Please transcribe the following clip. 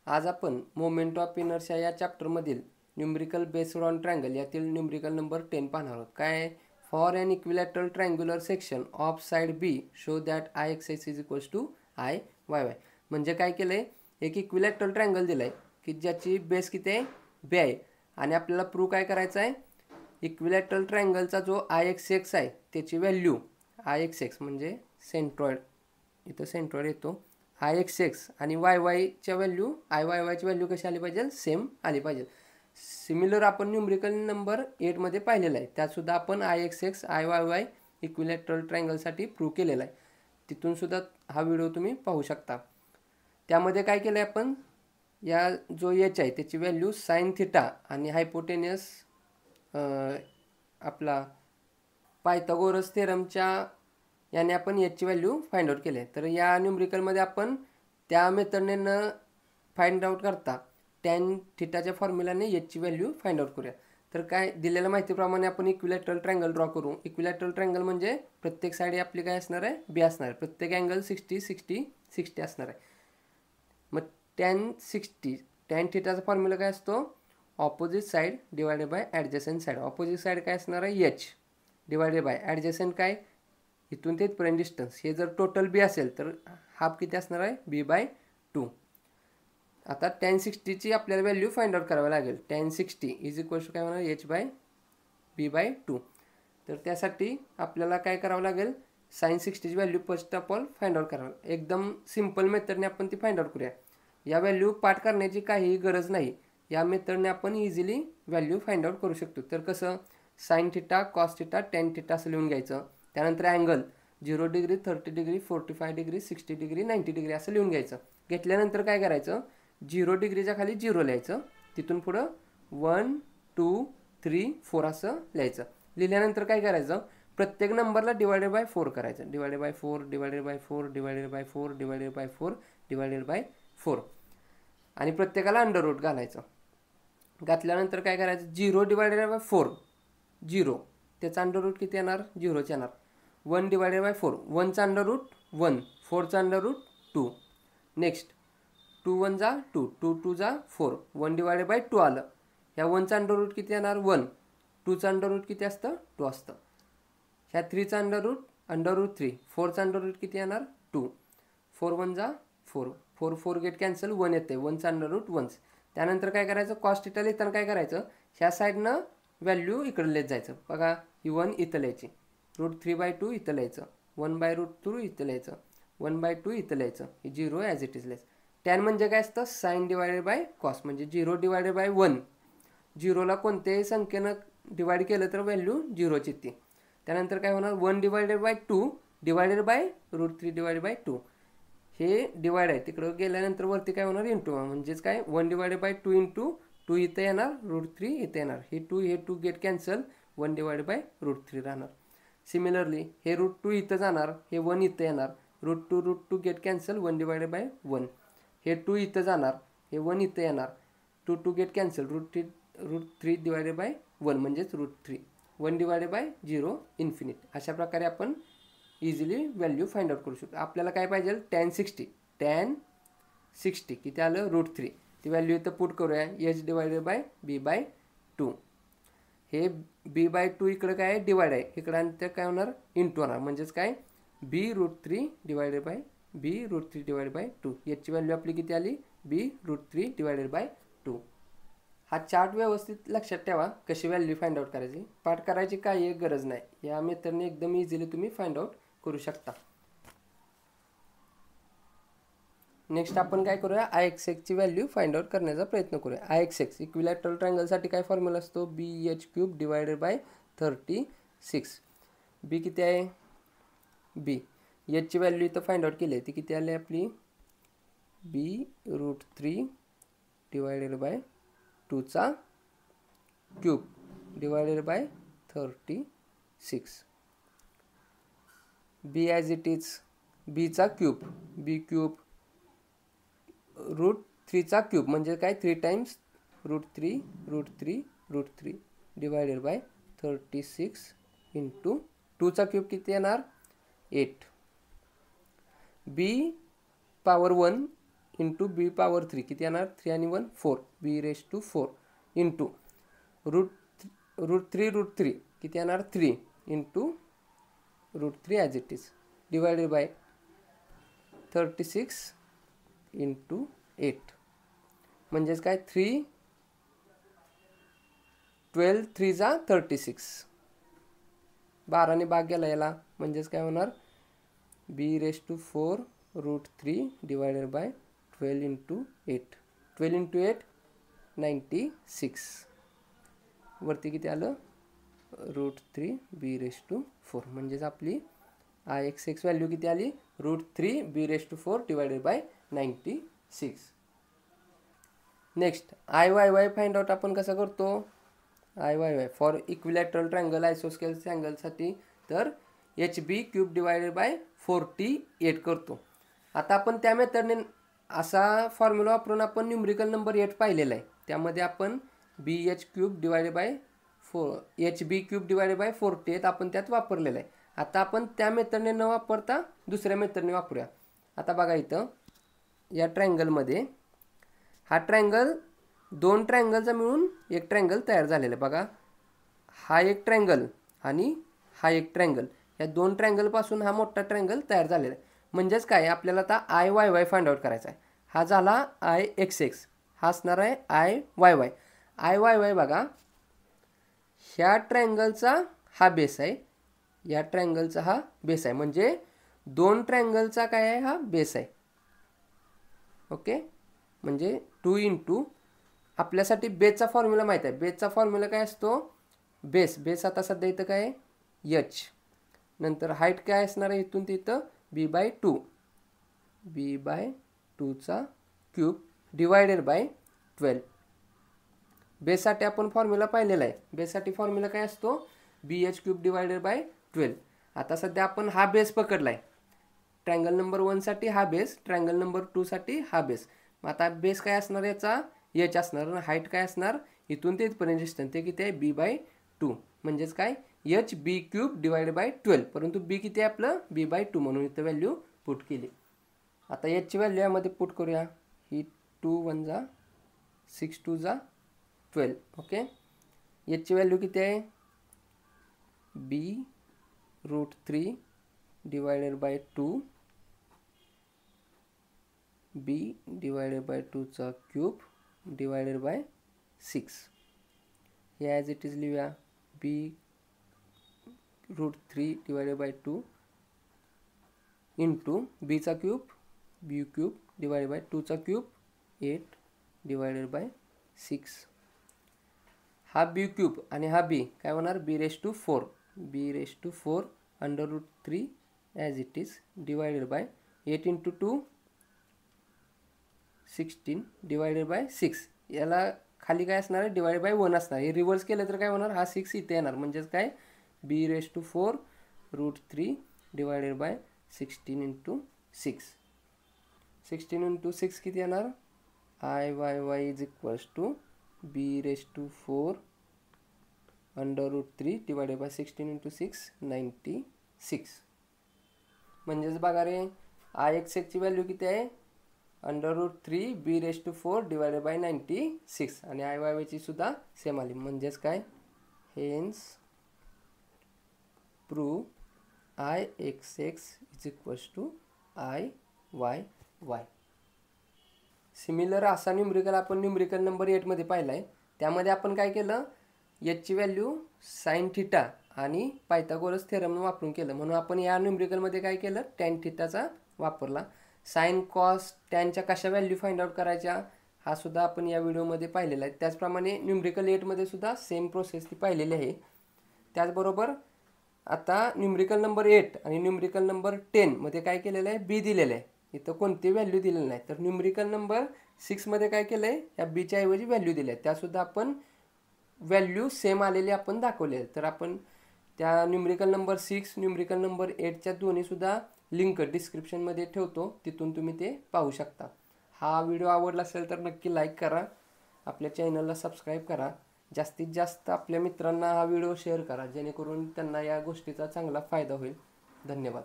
आज आपण moment of inertia या चॅप्टरमधील न्यूमरिकल बेस्ड ऑन ट्रायंगल यातील न्यूमरिकल नंबर 10 पाहणार आहोत. काय for an equilateral triangular section of side B show that I x X is equals to I Y Y. म्हणजे काय केलं आहे, एक इक्विलॅटरल ट्रायंगल दिलं आहे की ज्याची बेस किती आहे, बी आहे, आणि आपल्याला प्रूव्ह काय करायचं आहे, इक्विलॅटरल ट्रायंगलचा जो आय एक्स एक्स आहे त्याची व्हॅल्यू आय एक्स एक्स म्हणजे सेंट्रॉइड, इथं सेंट्रॉइड येतो, आय एक्स एक्स आणि वाय वायच्या व्हॅल्यू आय वाय वायची व्हॅल्यू कशी आली पाहिजे, सेम आली पाहिजे. सिमिलर आपण न्यूमरिकल नंबर 8मध्ये पाहिलेलं आहे, त्यातसुद्धा आपण I x x I Y y equilateral ट्रायंगलसाठी प्रूव्ह केलेला आहे. तिथूनसुद्धा हा व्हिडिओ तुम्ही पाहू शकता. त्यामध्ये काय केलं आहे आपण, या जो एच आहे त्याची व्हॅल्यू साइन थिटा आणि हायपोटेनियस आपला पायथागोरस थेरमच्या याने आपण याची व्हॅल्यू फाइंड आउट केली आहे. तर या न्यूमरिकलमध्ये आपण त्या मेथडने न फाइंड आउट करता टॅन थिटाच्या फॉर्म्युलाने याची व्हॅल्यू फाइंड आउट करूया. तर काय दिलेल्या माहितीप्रमाणे आपण इक्विलॅटरल ट्रायंगल ड्रॉ करू. इक्विलॅटरल ट्रायंगल म्हणजे प्रत्येक साईड आपली काय असणार आहे, बी असणार आहे. प्रत्येक अँगल 60 60 60 असणार आहे. मग टॅन थिटाचा फॉर्म्युला काय असतो, opposite side divided by adjacent side. Opposite side काय असणार आहे, एच डिवायडेड बाय ॲडजसंट काय, इथून ते इथपर्यंत डिस्टन्स. हे जर टोटल बी असेल तर हाफ किती असणार आहे, बी बाय 2. आता टॅन 60ची आपल्याला व्हॅल्यू फाइंड आउट करावी लागेल. टॅन 60 इज इक्वल्स टू काय होणार, एच बाय बी बाय 2. तर त्यासाठी आपल्याला काय करावं लागेल, साइन 60ची value first of all find out करावं. एकदम सिम्पल मेथडने आपण ती फाइंड आउट करूया. या व्हॅल्यू पाठ करण्याची काहीही गरज नाही. या मेथडने आपण इझिली व्हॅल्यू फाइंड आउट करू शकतो. तर कसं, sine theta cos theta tan theta असं लिहून घ्यायचं. त्यानंतर angle 0 degree 30 degree 45 degree 60 degree 90 degree असं लिहून घ्यायचं. घेतल्यानंतर काय करायचं, 0 डिग्रीच्या खाली 0 लिहायचं. तिथून पुढं 1 2 3 4 असं लिहायचं. लिहिल्यानंतर काय करायचं, प्रत्येक नंबरला डिवायडेड बाय 4 करायचं. Divided by 4 divided by 4 divided by 4 divided by 4 divided by 4 आणि प्रत्येकाला अंडर रूट घालायचं. घातल्यानंतर काय करायचं, 0 डिवायडेड बाय 4 0, त्याचा अंडर रूट किती येणार, 0च येणार. 1 डिवायडेड बाय 4 1चा अंडर रूट 1, 4चा अंडर रूट 2. नेक्स्ट 2 1 जा 2, 2 2 जा 4, 1 डिवायडेड बाय 2 आलं. ह्या 1चा अंडर रूट किती येणार, 1. 2चा अंडर रूट किती असतं, 2 असतं. ह्या 3चा अंडर रूट 3, 4चा अंडर रूट किती येणार, 2. 4 1 जा 4, 4 4 गेट कॅन्सल, 1 येते, 1चा अंडर रूट 1. त्यानंतर काय करायचं, कॉस थिटा लिहिताना काय करायचं, ह्या साईडनं व्हॅल्यू इकडे लिहित जायचं. बघा ही 1 इथं लिहायची, रूट 3/2 इथं लिहायचं, 1/√2 इथं लिहायचं, 1/2 इथं लिहायचं, ही 0 ॲज इट इज लिहायचं. टॅन म्हणजे काय असतं, साइन डिवायडेड बाय कॉस, म्हणजे 0 डिवायडेड बाय 1. 0ला कोणत्याही संख्येनं डिवाइड केलं तर व्हॅल्यू 0ची येते. त्यानंतर काय होणार, 1 divided by 2 divided by √3 divided by 2. हे डिवाइड आहे, तिकडं गेल्यानंतर वरती काय होणार, इंटू, म्हणजेच काय 1 डिवायडेड बाय 2 इंटू 2 इथं येणार, √3 इथं येणार. हे 2 गेट कॅन्सल, 1 डिवायडेड बाय √3 राहणार. सिमिलरली हे √2 इथं जाणार, हे 1 इथं येणार, √2 गेट कॅन्सल, 1 डिवायडेड बाय 1. हे 2 इथं जाणार, हे 1 इथं येणार, 2 गेट कॅन्सल, √3 डिवायडेड बाय 1 म्हणजेच √3. 1 डिवायडेड बाय 0 इन्फिनिट. अशा प्रकारे आपण इझिली व्हॅल्यू फाइंड आउट करू शकतो. आपल्याला काय पाहिजे, टॅन 60 किती आलं, √3. ती व्हॅल्यू इथं पुट करूया, H divided by B by 2. हे बी बाय 2 इकडं काय डिवाइड आहे, इकडं आणि ते काय होणार, इंटू होणार, म्हणजेच काय B √3 divided by B √3 divided by 2. याची व्हॅल्यू आपली किती आली, बी √3 डिवायडेड बाय 2. हा चार्ट व्यवस्थित लक्षात ठेवा, कशी व्हॅल्यू फाइंड आउट करायची. पाठ करायची काही एक गरज नाही, या मेथडने एकदम इझिली तुम्ही फाइंड आउट करू शकता. नेक्स्ट आपण काय करूया, आय एक्स एक्सची व्हॅल्यू फाइंड आउट करण्याचा प्रयत्न करूया. आय एक्स एक्स इक्विलॅटरल ट्रायंगलसाठी काय फॉर्म्युला असतो, BH³ डिवायडेड बाय 36. बी किती आहे, बी एचची व्हॅल्यू इथं फाइंड आउट केली आहे, ती किती आली आपली, बी √3 डिवायडेड बाय 2चा cube divided by 36. B as it is, बीचा क्यूब, बी क्यूब √3चा क्यूब म्हणजे काय 3 टाइम्स √3 डिवायडेड बाय 36 इंटू 2चा क्यूब किती येणार, 8. B power 1 into b power 3 किती येणार 3 आणि 1 4 b raise to 4 into root 3 किती येणार 3 into √3 as it is divided by 36 into 8 म्हणजेच काय 12 3 जा 36 12ने भाग गेला याला म्हणजेच काय होणार b raise to 4 √3 divided by 12 into 8 12 into 8 96 वरती किती आलं √3 बी रेस टू 4 म्हणजेच आपली IXX व्हॅल्यू किती आली √3 b raise to 4 divided by 96. Next IYY find out आपण कसं करतो IYY फॉर इक्विलॅटरल ट्रायंगल आयसोस्केल ट्रायंगलसाठी तर HB³ डिवायडेड बाय 48 करतो. आता आपण त्या मेथडने असा फॉर्म्युला वापरून आपण न्यूमरिकल नंबर 8 पाहिलेला आहे. त्यामध्ये आपण BH³ divided by HB³ divided by 48 आपण त्यात वापरलेलं आहे. आता आपण त्या मेथडने न वापरता दुसऱ्या मेथडने वापरूया. आता बघा इथं या ट्रायंगलमध्ये हा ट्रायंगल दोन ट्रायंगलचा मिळून एक ट्रायंगल तयार झालेला आहे. बघा हा एक ट्रायंगल आणि हा एक ट्रायंगल या दोन ट्रायंगलपासून हा मोठा ट्रायंगल तयार झालेला आहे. म्हणजेच काय आपल्याला आता IYY फाइंड आउट करायचा आहे. हा झाला IXX हा असणार आहे IYY. IYY बघा ह्या ट्रायंगलचा हा बेस आहे या ट्रायंगलचा हा बेस आहे म्हणजे दोन ट्रायंगलचा काय आहे हा बेस आहे. ओके म्हणजे 2 इंटू आपल्यासाठी बेसचा फॉर्म्युला माहीत आहे. बेसचा फॉर्म्युला काय असतो बेस आता सध्या इथं काय आहे H नंतर हाईट काय असणार आहे इथून तिथं B/2 B/2चा क्यूब डिवायडेड बाय 12. बेससाठी आपण फॉर्म्युला पाहिलेला आहे. बेससाठी फॉर्म्युला काय असतो BH³ डिवायडेड बाय 12. आता सध्या आपण हा बेस पकडला आहे. ट्रायंगल नंबर 1 साठी हा बेस ट्रायंगल नंबर 2 साठी हा बेस. मग आता बेस काय असणार याचा H असणार आणि हाईट काय असणार इथून ते इथपर्यंत डिस्टन्स ते किती आहे B/2 म्हणजेच काय HB³ डिवायडेड बाय 12 परंतु B किती आहे आपलं B/2 म्हणून इथं व्हॅल्यू पुट केली. आता Hची व्हॅल्यू यामध्ये पुट करूया. ही 2 1 जा 6 2 जा 12. ओके Hची व्हॅल्यू किती आहे B√3 divided by 2 B divided by 2चा क्यूब डिवायडेड बाय 6. हे ॲज इट इज लिहूया B√3 डिवायडेड बाय 2 इंटू बीचा क्यूब B³ डिवायडेड बाय 2चा क्यूब 8 डिवायडेड बाय 6. हा B³ आणि हा B काय होणार B/4 B/4 √3 as it is divided by 8 into 2 16 divided by 6. याला खाली काय असणार आहे डिवायडेड बाय 1 असणार. हे रिव्हर्स केलं तर काय होणार हा 6 इथे येणार म्हणजेच काय B/4 √3 divided by 16 into 6. 16 into 6 किती येणार IYY is equals to B/4 √3 divided by 16 into 6 96. म्हणजेच बघा रे IXXची व्हॅल्यू किती आहे √3 B/4 डिवायडेड बाय 96 आणि IYYची सुद्धा सेम आली. म्हणजेच काय hence prove IXX is equals to IYY. Similar असा न्यूमरिकल आपण न्यूमरिकल नंबर 8 मध्ये पाहिला आहे. त्यामध्ये आपण काय केलं Hची व्हॅल्यू साइन थिटा आणि पायथागोरस थेरम वापरून केलं. म्हणून आपण या न्यूमरिकलमध्ये काय केलं टॅन थिटाचा वापरला. साइन कॉस टॅनच्या कशा व्हॅल्यू फाइंड आउट करायच्या हा सुद्धा आपण या व्हिडिओमध्ये पाहिलेला आहे. त्याचप्रमाणे न्यूमरिकल 8 मध्ये सुद्धा सेम प्रोसेस ती पाहिलेली आहे. त्याचबरोबर आता न्यूमरिकल नंबर 8 आणि न्यूमरिकल नंबर 10 मध्ये काय केलेलं आहे बी दिलेलं आहे. इथं कोणती व्हॅल्यू दिलेली नाही. तर न्यूमरिकल नंबर 6 मध्ये काय केलं आहे या बीच्या ऐवजी व्हॅल्यू दिल्या आहेत. त्यासुद्धा आपण व्हॅल्यू सेम आलेली आपण दाखवले आहे. तर आपण त्या न्यूमरिकल नंबर 6 न्यूमरिकल नंबर 8च्या दोन्हीसुद्धा लिंक डिस्क्रिप्शनमध्ये ठेवतो. तिथून तुम्ही ते पाहू शकता. हा व्हिडिओ आवडला असेल तर नक्की लाईक करा. आपल्या चॅनलला सबस्क्राईब करा. जास्तीत जास्त आपल्या मित्रांना हा व्हिडिओ शेअर करा जेणेकरून त्यांना या गोष्टीचा चांगला फायदा होईल. धन्यवाद.